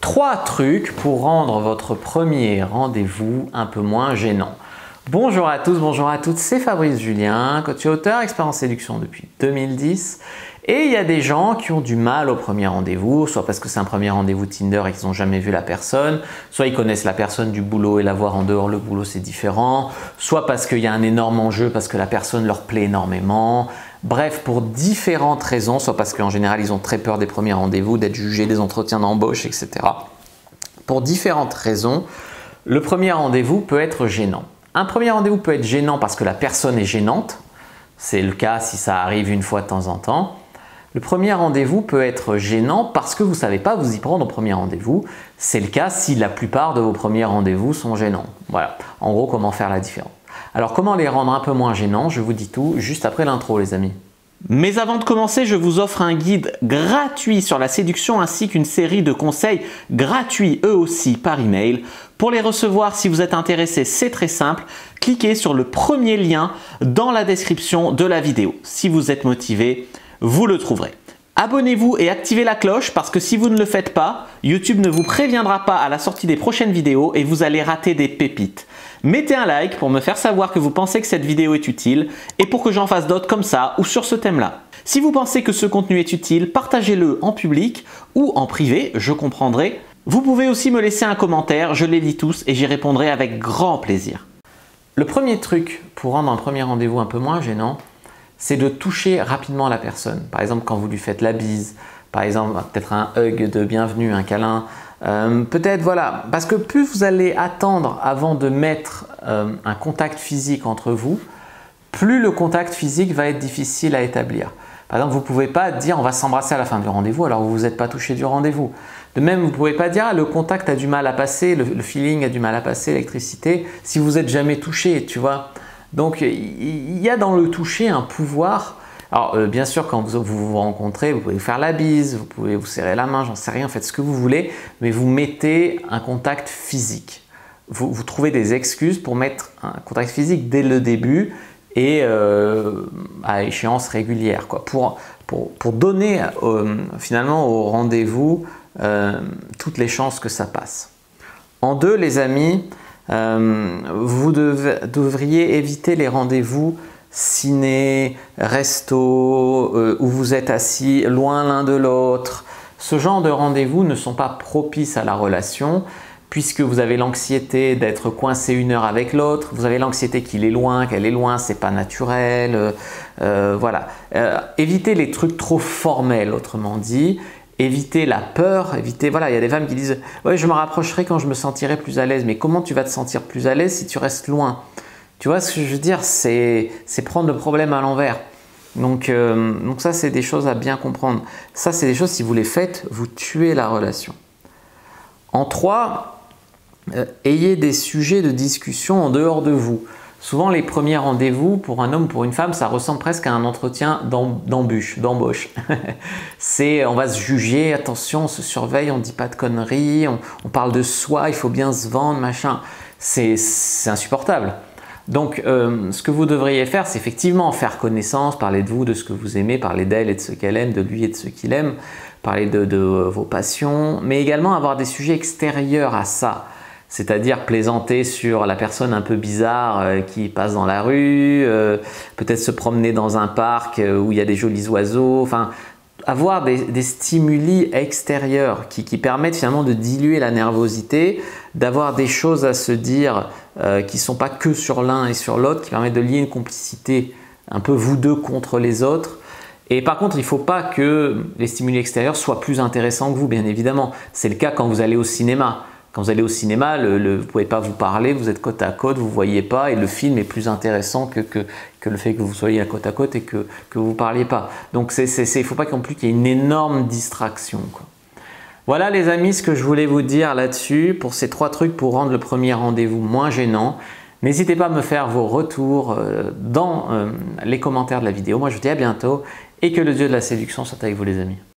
3 trucs pour rendre votre premier rendez-vous un peu moins gênant. Bonjour à tous, bonjour à toutes, c'est Fabrice Julien, coach et auteur, expert en séduction depuis 2010. Et il y a des gens qui ont du mal au premier rendez-vous, soit parce que c'est un premier rendez-vous Tinder et qu'ils n'ont jamais vu la personne, soit ils connaissent la personne du boulot et la voir en dehors le boulot c'est différent, soit parce qu'il y a un énorme enjeu, parce que la personne leur plaît énormément. Bref, pour différentes raisons, soit parce qu'en général ils ont très peur des premiers rendez-vous, d'être jugés, des entretiens d'embauche, etc. Pour différentes raisons, le premier rendez-vous peut être gênant. Un premier rendez-vous peut être gênant parce que la personne est gênante, c'est le cas si ça arrive une fois de temps en temps. Le premier rendez-vous peut être gênant parce que vous ne savez pas vous y prendre au premier rendez-vous. C'est le cas si la plupart de vos premiers rendez-vous sont gênants. Voilà, en gros, comment faire la différence. Alors, comment les rendre un peu moins gênants? Je vous dis tout juste après l'intro, les amis. Mais avant de commencer, je vous offre un guide gratuit sur la séduction ainsi qu'une série de conseils gratuits eux aussi par email. Pour les recevoir, si vous êtes intéressé, c'est très simple. Cliquez sur le premier lien dans la description de la vidéo. Si vous êtes motivé, vous le trouverez. Abonnez-vous et activez la cloche parce que si vous ne le faites pas, YouTube ne vous préviendra pas à la sortie des prochaines vidéos et vous allez rater des pépites. Mettez un like pour me faire savoir que vous pensez que cette vidéo est utile et pour que j'en fasse d'autres comme ça ou sur ce thème-là. Si vous pensez que ce contenu est utile, partagez-le en public ou en privé, je comprendrai. Vous pouvez aussi me laisser un commentaire, je les lis tous et j'y répondrai avec grand plaisir. Le premier truc pour rendre un premier rendez-vous un peu moins gênant, c'est de toucher rapidement la personne. Par exemple, quand vous lui faites la bise, par exemple, peut-être un hug de bienvenue, un câlin. Peut-être, voilà, parce que plus vous allez attendre avant de mettre un contact physique entre vous, plus le contact physique va être difficile à établir. Par exemple, vous ne pouvez pas dire on va s'embrasser à la fin du rendez-vous alors que vous vous êtes pas touché du rendez-vous. De même, vous ne pouvez pas dire ah, le contact a du mal à passer, le feeling a du mal à passer, l'électricité, si vous n'êtes jamais touché, tu vois. Donc, il y a dans le toucher un pouvoir. Alors, bien sûr, quand vous vous rencontrez, vous pouvez vous faire la bise, vous pouvez vous serrer la main, j'en sais rien, faites ce que vous voulez, mais vous mettez un contact physique. Vous trouvez des excuses pour mettre un contact physique dès le début et à échéance régulière, quoi, pour donner finalement au rendez-vous toutes les chances que ça passe. En deux, les amis, vous devriez éviter les rendez-vous ciné, resto, où vous êtes assis loin l'un de l'autre. Ce genre de rendez-vous ne sont pas propices à la relation puisque vous avez l'anxiété d'être coincé une heure avec l'autre, vous avez l'anxiété qu'il est loin, qu'elle est loin, c'est pas naturel. Voilà. Évitez les trucs trop formels, autrement dit. Évitez la peur, voilà, il y a des femmes qui disent « ouais, je me rapprocherai quand je me sentirai plus à l'aise ». Mais comment tu vas te sentir plus à l'aise si tu restes loin? Tu vois ce que je veux dire? C'est prendre le problème à l'envers. Donc ça, c'est des choses à bien comprendre. Ça, c'est des choses, si vous les faites, vous tuez la relation. En 3, ayez des sujets de discussion en dehors de vous. Souvent, les premiers rendez-vous pour un homme ou pour une femme, ça ressemble presque à un entretien d'embauche. On va se juger, attention, on se surveille, on ne dit pas de conneries, on parle de soi, il faut bien se vendre, machin. C'est insupportable. Donc, ce que vous devriez faire, c'est effectivement faire connaissance, parler de vous, de ce que vous aimez, parler d'elle et de ce qu'elle aime, de lui et de ce qu'il aime, parler de vos passions, mais également avoir des sujets extérieurs à ça. C'est-à-dire plaisanter sur la personne un peu bizarre qui passe dans la rue, peut-être se promener dans un parc où il y a des jolis oiseaux, enfin avoir des stimuli extérieurs qui permettent finalement de diluer la nervosité, d'avoir des choses à se dire qui ne sont pas que sur l'un et sur l'autre, qui permettent de lier une complicité un peu vous deux contre les autres. Et par contre, il ne faut pas que les stimuli extérieurs soient plus intéressants que vous, bien évidemment. C'est le cas quand vous allez au cinéma. Quand vous allez au cinéma, vous ne pouvez pas vous parler, vous êtes côte à côte, vous ne voyez pas et le film est plus intéressant que le fait que vous soyez à côte et que vous ne parliez pas. Donc il ne faut pas non plus qu'il y ait une énorme distraction, quoi. Voilà les amis ce que je voulais vous dire là-dessus pour ces 3 trucs pour rendre le premier rendez-vous moins gênant. N'hésitez pas à me faire vos retours dans les commentaires de la vidéo. Moi je vous dis à bientôt et que le dieu de la séduction soit avec vous les amis.